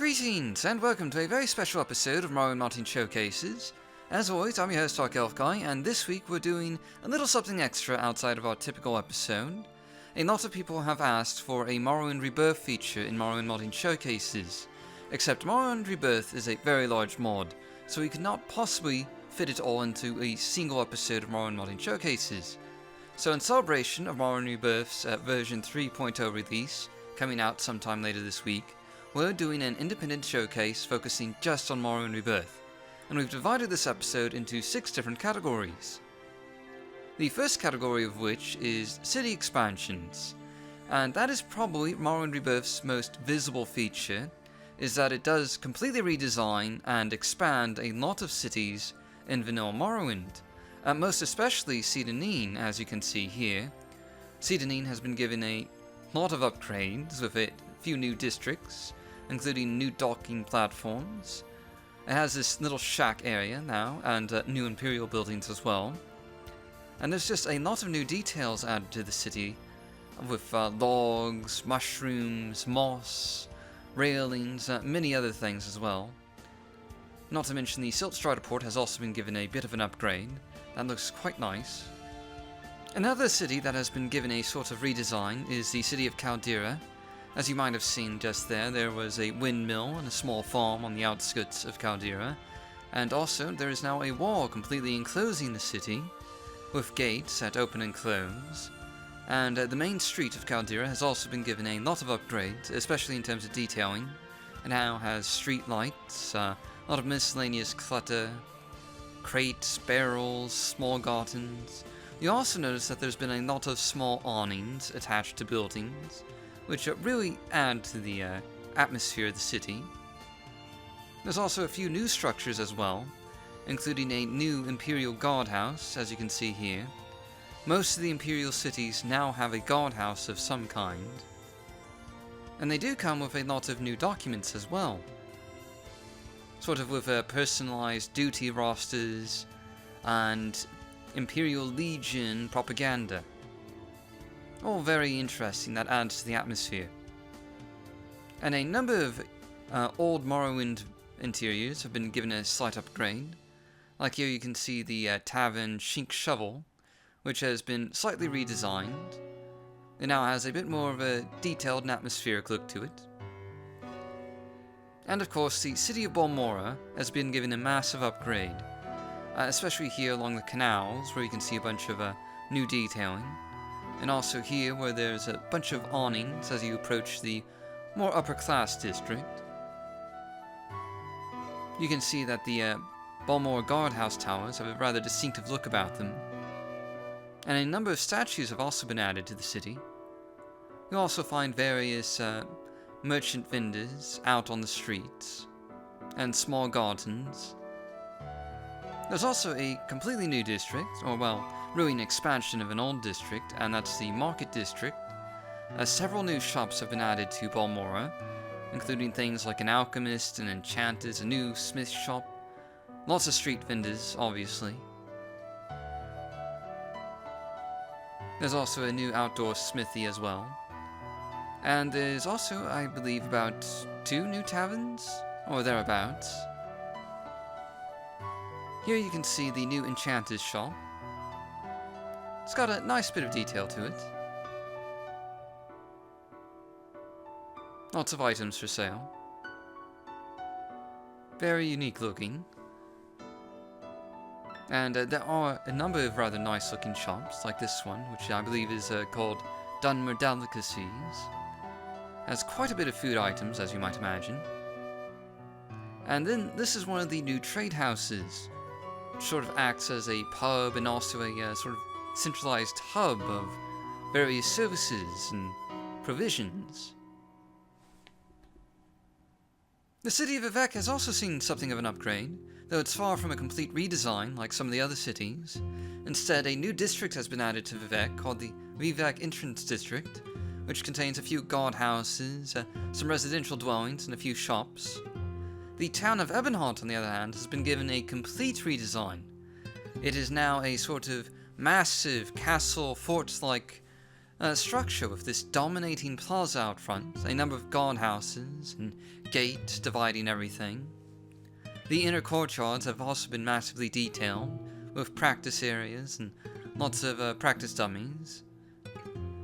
Greetings, and welcome to a very special episode of Morrowind Modding Showcases. As always, I'm your host, Dark Elf Guy, and this week we're doing a little something extra outside of our typical episode. A lot of people have asked for a Morrowind Rebirth feature in Morrowind Modding Showcases, except Morrowind Rebirth is a very large mod, so we could not possibly fit it all into a single episode of Morrowind Modding Showcases. So in celebration of Morrowind Rebirth's version 3.0 release, coming out sometime later this week, we're doing an independent showcase focusing just on Morrowind Rebirth, and we've divided this episode into 6 different categories. The first category of which is city expansions, and that is probably Morrowind Rebirth's most visible feature, is that it does completely redesign and expand a lot of cities in vanilla Morrowind, most especially Cedonine, as you can see here. Cedonine has been given a lot of upgrades with a few new districts, including new docking platforms. It has this little shack area now, and new Imperial buildings as well. And there's just a lot of new details added to the city, with logs, mushrooms, moss, railings, many other things as well. Not to mention the Siltstrider port has also been given a bit of an upgrade. That looks quite nice. Another city that has been given a sort of redesign is the city of Caldera. As you might have seen just there was a windmill and a small farm on the outskirts of Caldera, and also there is now a wall completely enclosing the city, with gates that open and close, and the main street of Caldera has also been given a lot of upgrades, especially in terms of detailing. It now has street lights, a lot of miscellaneous clutter, crates, barrels, small gardens. You also notice that there's been a lot of small awnings attached to buildings, which really add to the atmosphere of the city. There's also a few new structures as well, including a new Imperial guardhouse, as you can see here. Most of the Imperial cities now have a guardhouse of some kind. And they do come with a lot of new documents as well. Sort of with personalized duty rosters and Imperial Legion propaganda. All very interesting, that adds to the atmosphere. And a number of old Morrowind interiors have been given a slight upgrade. Like here you can see the tavern Shink Shovel, which has been slightly redesigned. It now has a bit more of a detailed and atmospheric look to it. And of course the city of Balmora has been given a massive upgrade, especially here along the canals where you can see a bunch of new detailing. And also here where there's a bunch of awnings as you approach the more upper class district. You can see that the Balmora guardhouse towers have a rather distinctive look about them. And a number of statues have also been added to the city. You'll also find various merchant vendors out on the streets, and small gardens. There's also a completely new district, or well, really an expansion of an old district, and that's the Market District. Several new shops have been added to Balmora, including things like an alchemist, an enchanter's, a new smith shop, lots of street vendors, obviously. There's also a new outdoor smithy as well. And there's also, I believe, about 2 new taverns, or thereabouts. Here you can see the new enchanter's shop. It's got a nice bit of detail to it. Lots of items for sale. Very unique looking. And there are a number of rather nice looking shops, like this one, which I believe is called Dunmer Delicacies. Has quite a bit of food items, as you might imagine. And then this is one of the new trade houses, which sort of acts as a pub and also a sort of centralized hub of various services and provisions. The city of Vivec has also seen something of an upgrade, though it's far from a complete redesign like some of the other cities. Instead, a new district has been added to Vivec called the Vivec Entrance District, which contains a few guardhouses, some residential dwellings, and a few shops. The town of Ebonheart, on the other hand, has been given a complete redesign. It is now a sort of massive castle, fort-like structure with this dominating plaza out front, a number of guardhouses and gates dividing everything. The inner courtyards have also been massively detailed, with practice areas and lots of practice dummies.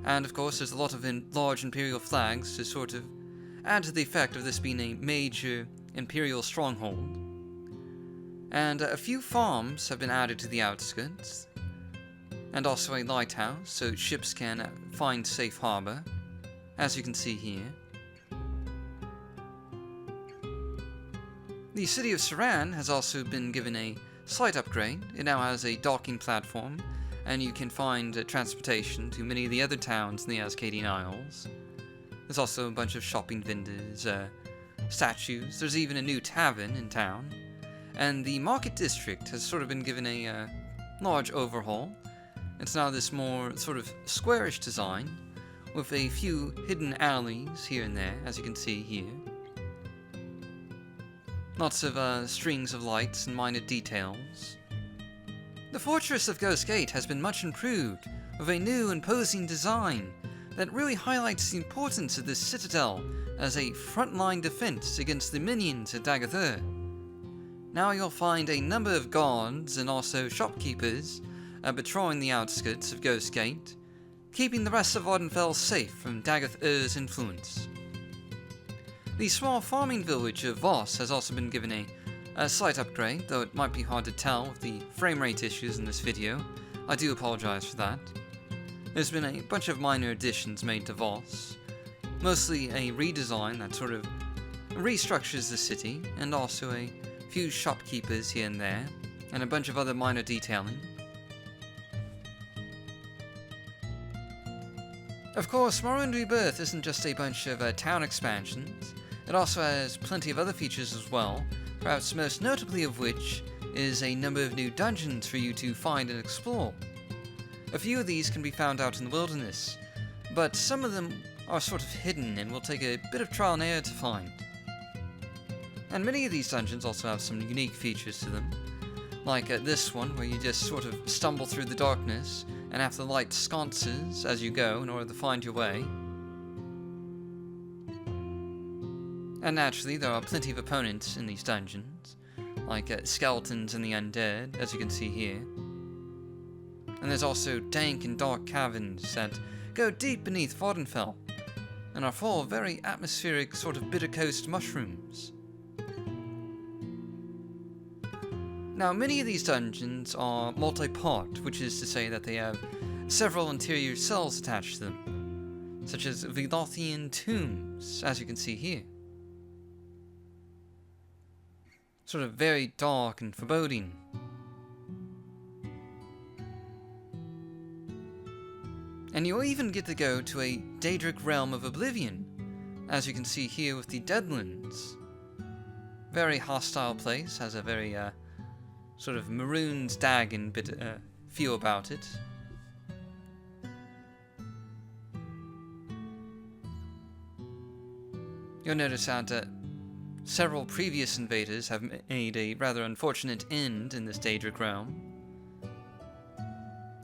And of course there's a lot of large imperial flags to sort of add to the effect of this being a major imperial stronghold. And a few farms have been added to the outskirts, and also a lighthouse so ships can find safe harbor, as you can see here. The city of Saran has also been given a slight upgrade. It now has a docking platform, and you can find transportation to many of the other towns in the Ascadian Isles. There's also a bunch of shopping vendors, statues. There's even a new tavern in town. And the market district has sort of been given a large overhaul. It's now this more sort of squarish design, with a few hidden alleys here and there, as you can see here. Lots of strings of lights and minor details. The fortress of Ghost Gate has been much improved, with a new imposing design that really highlights the importance of this citadel as a frontline defense against the minions at Daggerthur. Now you'll find a number of guards and also shopkeepers patrolling the outskirts of Ghost Gate, keeping the rest of Vvardenfell safe from Daggerthur's influence. The small farming village of Voss has also been given a slight upgrade, though it might be hard to tell with the frame rate issues in this video. I do apologize for that. There's been a bunch of minor additions made to Voss, mostly a redesign that sort of restructures the city, and also a few shopkeepers here and there, and a bunch of other minor detailing. Of course, Morrowind Rebirth isn't just a bunch of town expansions. It also has plenty of other features as well, perhaps most notably of which is a number of new dungeons for you to find and explore. A few of these can be found out in the wilderness, but some of them are sort of hidden and will take a bit of trial and error to find. And many of these dungeons also have some unique features to them, like this one where you just sort of stumble through the darkness and have to light sconces as you go in order to find your way. And naturally, there are plenty of opponents in these dungeons, like skeletons and the undead, as you can see here. And there's also dank and dark caverns that go deep beneath Vvardenfell, and are full of very atmospheric sort of bitter coast mushrooms. Now, many of these dungeons are multi-part, which is to say that they have several interior cells attached to them, such as Velothian tombs, as you can see here. Sort of very dark and foreboding. And you'll even get to go to a Daedric realm of oblivion, as you can see here with the Deadlands. Very hostile place, has a very sort of maroon Dagon bit feel about it. You'll notice that several previous invaders have made a rather unfortunate end in this Daedric realm.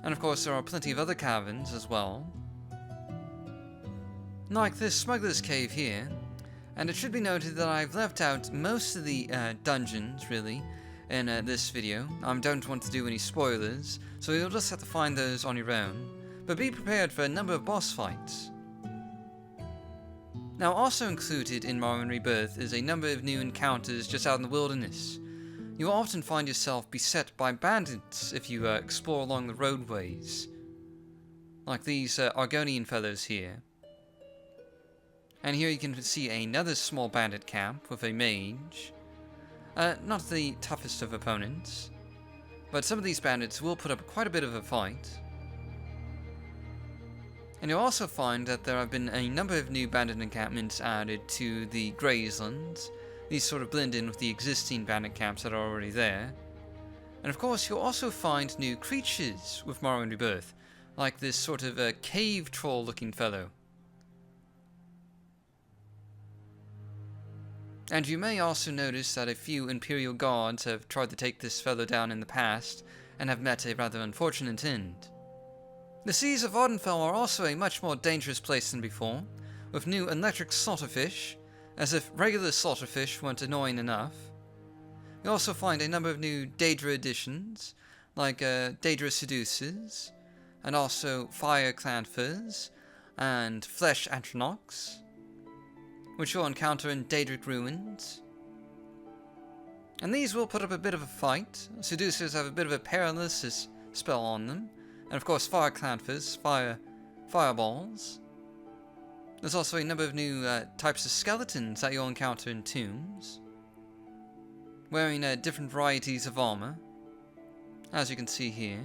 And of course there are plenty of other caverns as well, like this Smuggler's Cave here. And it should be noted that I've left out most of the dungeons, really, in this video. I don't want to do any spoilers, so you'll just have to find those on your own, but be prepared for a number of boss fights. Now, also included in Morrowind Rebirth is a number of new encounters just out in the wilderness. You will often find yourself beset by bandits if you explore along the roadways, like these Argonian fellows here. And here you can see another small bandit camp with a mage. Not the toughest of opponents, but some of these bandits will put up quite a bit of a fight. And you'll also find that there have been a number of new bandit encampments added to the Grazelands. These sort of blend in with the existing bandit camps that are already there. And of course you'll also find new creatures with Morrowind Rebirth, like this sort of cave troll looking fellow. And you may also notice that a few Imperial guards have tried to take this fellow down in the past, and have met a rather unfortunate end. The seas of Vvardenfell are also a much more dangerous place than before, with new electric slaughterfish, as if regular slaughterfish weren't annoying enough. You also find a number of new Daedra additions, like Daedra Seducers, and also Fire Clanfers, and Flesh Atronachs, which you'll encounter in Daedric Ruins. And these will put up a bit of a fight. Seducers have a bit of a paralysis spell on them, and of course Fire Clanfers, fireballs. There's also a number of new types of skeletons that you'll encounter in tombs, wearing different varieties of armor, as you can see here,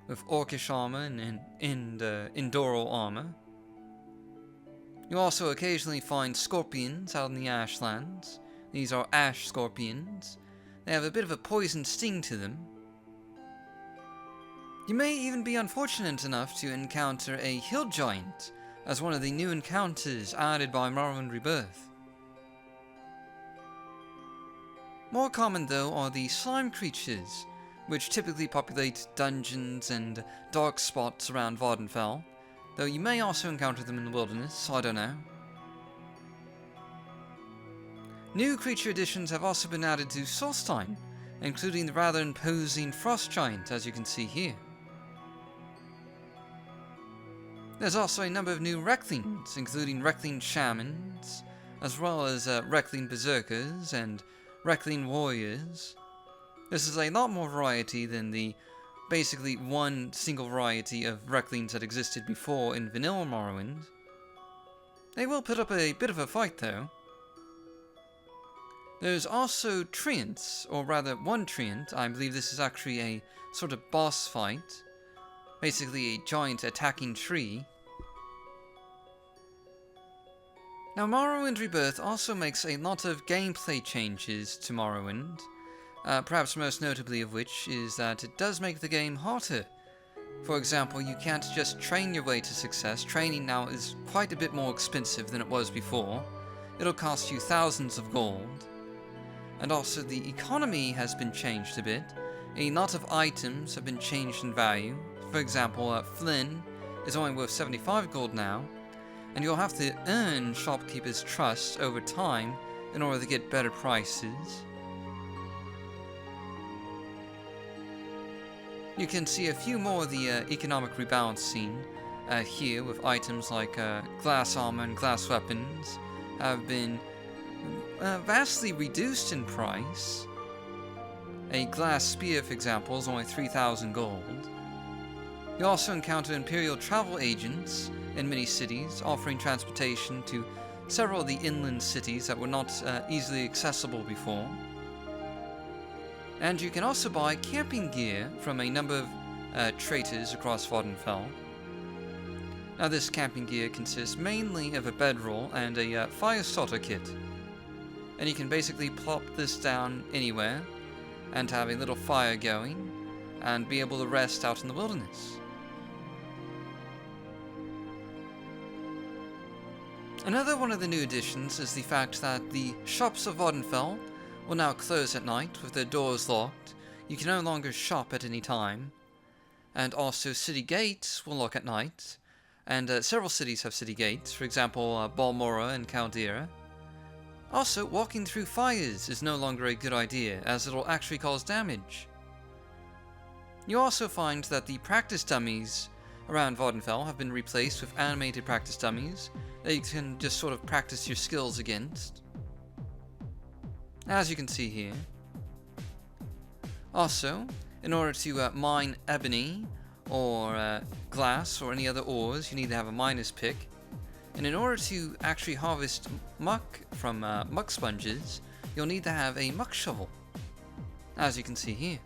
with Orcish armor and Indoral armor. You also occasionally find scorpions out in the Ashlands. These are ash scorpions. They have a bit of a poison sting to them. You may even be unfortunate enough to encounter a hill giant as one of the new encounters added by Morrowind Rebirth. More common though are the slime creatures, which typically populate dungeons and dark spots around Vvardenfell, though you may also encounter them in the wilderness, I don't know. New creature additions have also been added to Solstheim, including the rather imposing frost giant, as you can see here. There's also a number of new Recklings, including Reckling Shamans, as well as Reckling Berserkers and Reckling Warriors. This is a lot more variety than the basically one single variety of Recklings that existed before in vanilla Morrowind. They will put up a bit of a fight though. There's also Treants, or rather one Treant. I believe this is actually a sort of boss fight. Basically a giant attacking tree. Now Morrowind Rebirth also makes a lot of gameplay changes to Morrowind, perhaps most notably of which is that it does make the game harder. For example, you can't just train your way to success. Training now is quite a bit more expensive than it was before. It'll cost you thousands of gold. And also the economy has been changed a bit. A lot of items have been changed in value. For example, Flynn is only worth 75 gold now, and you'll have to earn shopkeepers' trust over time in order to get better prices. You can see a few more of the economic rebalancing here, with items like glass armor and glass weapons have been vastly reduced in price. A glass spear, for example, is only 3,000 gold. You also encounter Imperial travel agents in many cities, offering transportation to several of the inland cities that were not easily accessible before. And you can also buy camping gear from a number of traders across Vvardenfell. Now this camping gear consists mainly of a bedroll and a fire starter kit. And you can basically plop this down anywhere and have a little fire going and be able to rest out in the wilderness. Another one of the new additions is the fact that the shops of Vvardenfell will now close at night with their doors locked. You can no longer shop at any time. And also city gates will lock at night. And several cities have city gates, for example Balmora and Caldera. Also, walking through fires is no longer a good idea, as it'll actually cause damage. You also find that the practice dummies around Vvardenfell have been replaced with animated practice dummies that you can just sort of practice your skills against, as you can see here. Also, in order to mine ebony or glass or any other ores, you need to have a miner's pick. And in order to actually harvest muck from muck sponges, you'll need to have a muck shovel, as you can see here.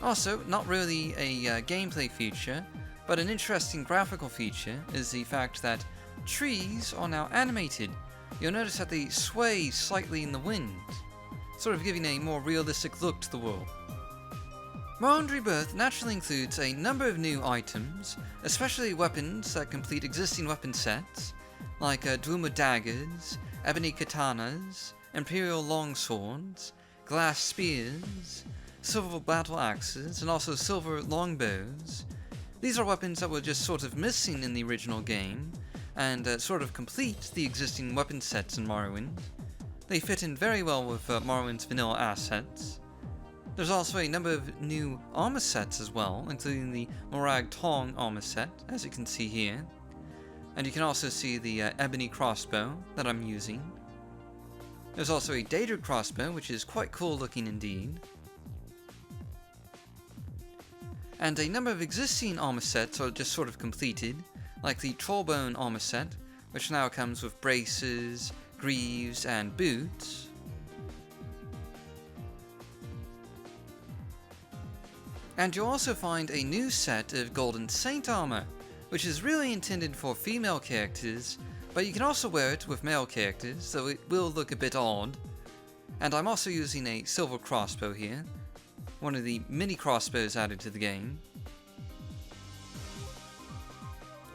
Also, not really a gameplay feature, but an interesting graphical feature is the fact that trees are now animated. You'll notice that they sway slightly in the wind, sort of giving a more realistic look to the world. Morrowind Rebirth naturally includes a number of new items, especially weapons that complete existing weapon sets, like Dwemer daggers, ebony katanas, imperial longswords, glass spears, silver battle axes, and also silver longbows. These are weapons that were just sort of missing in the original game, and sort of complete the existing weapon sets in Morrowind. They fit in very well with Morrowind's vanilla assets. There's also a number of new armor sets as well, including the Morag Tong armor set, as you can see here. And you can also see the ebony crossbow that I'm using. There's also a Daedra crossbow, which is quite cool looking indeed. And a number of existing armor sets are just sort of completed, like the Trollbone armor set, which now comes with braces, greaves, and boots. And you'll also find a new set of Golden Saint armor, which is really intended for female characters, but you can also wear it with male characters, so it will look a bit odd. And I'm also using a silver crossbow here, one of the mini crossbows added to the game.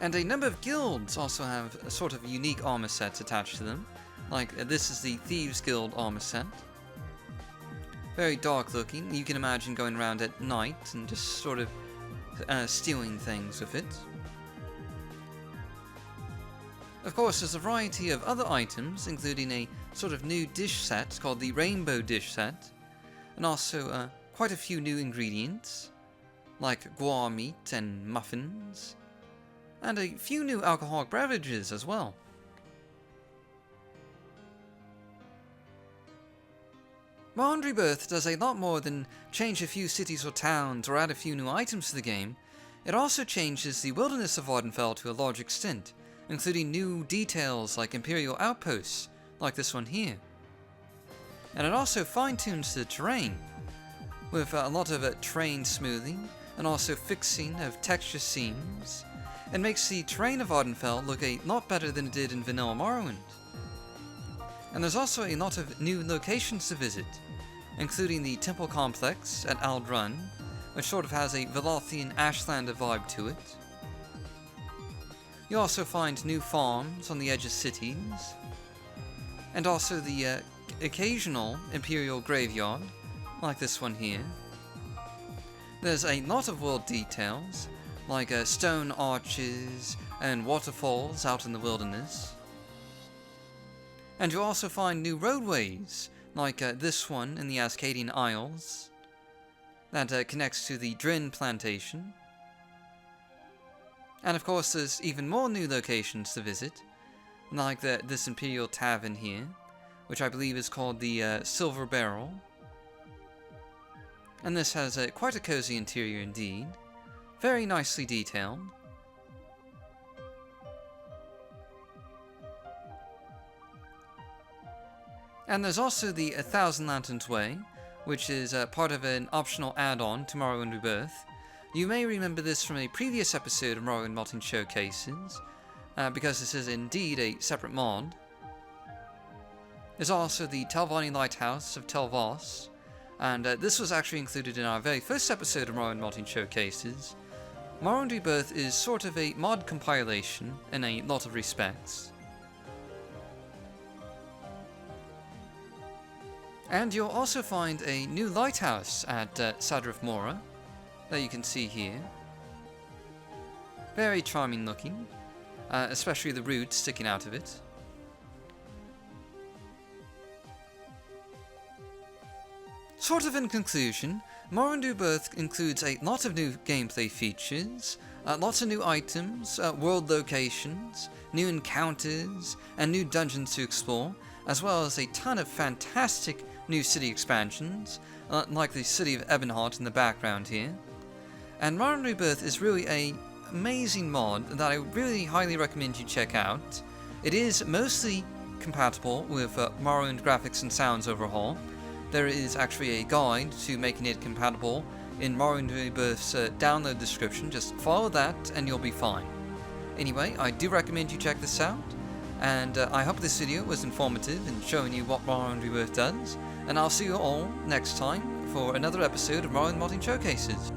And a number of guilds also have a sort of unique armor sets attached to them, like this is the Thieves Guild armor set. Very dark looking. You can imagine going around at night and just sort of stealing things with it. Of course, there's a variety of other items, including a sort of new dish set called the Rainbow Dish Set, and also quite a few new ingredients, like guar meat and muffins, and a few new alcoholic beverages as well. Morrowind Rebirth does a lot more than change a few cities or towns or add a few new items to the game. It also changes the wilderness of Vvardenfell to a large extent, including new details like Imperial outposts, like this one here. And it also fine-tunes the terrain, with a lot of terrain smoothing, and also fixing of texture seams. It makes the terrain of Vvardenfell look a lot better than it did in vanilla Morrowind. And there's also a lot of new locations to visit, including the temple complex at Aldrun, which sort of has a Velothrian Ashlander vibe to it. You also find new farms on the edge of cities, and also the occasional Imperial graveyard, like this one here. There's a lot of world details, like stone arches and waterfalls out in the wilderness. And you'll also find new roadways, like this one in the Ascadian Isles, that connects to the Drin plantation. And of course there's even more new locations to visit, like this Imperial Tavern here, which I believe is called the Silver Barrel. And this has quite a cozy interior indeed, very nicely detailed. And there's also the 1,000 Lanterns Way, which is part of an optional add-on to Morrowind Rebirth. You may remember this from a previous episode of Morrowind Modding Showcases, because this is indeed a separate mod. There's also the Telvanni Lighthouse of Tel Voss, and this was actually included in our very first episode of Morrowind Modding Showcases. Morrowind Rebirth is sort of a mod compilation in a lot of respects. And you'll also find a new lighthouse at Sadrith Mora, that you can see here. Very charming looking, especially the roots sticking out of it. Sort of in conclusion, Morrowind Rebirth includes a lot of new gameplay features, lots of new items, world locations, new encounters, and new dungeons to explore, as well as a ton of fantastic new city expansions, like the city of Ebonheart in the background here. And Morrowind Rebirth is really an amazing mod that I really highly recommend you check out. It is mostly compatible with Morrowind Graphics and Sounds Overhaul. There is actually a guide to making it compatible in Morrowind Rebirth's download description. Just follow that and you'll be fine. Anyway, I do recommend you check this out, and I hope this video was informative in showing you what Morrowind Rebirth does, and I'll see you all next time for another episode of Morrowind Modding Showcases.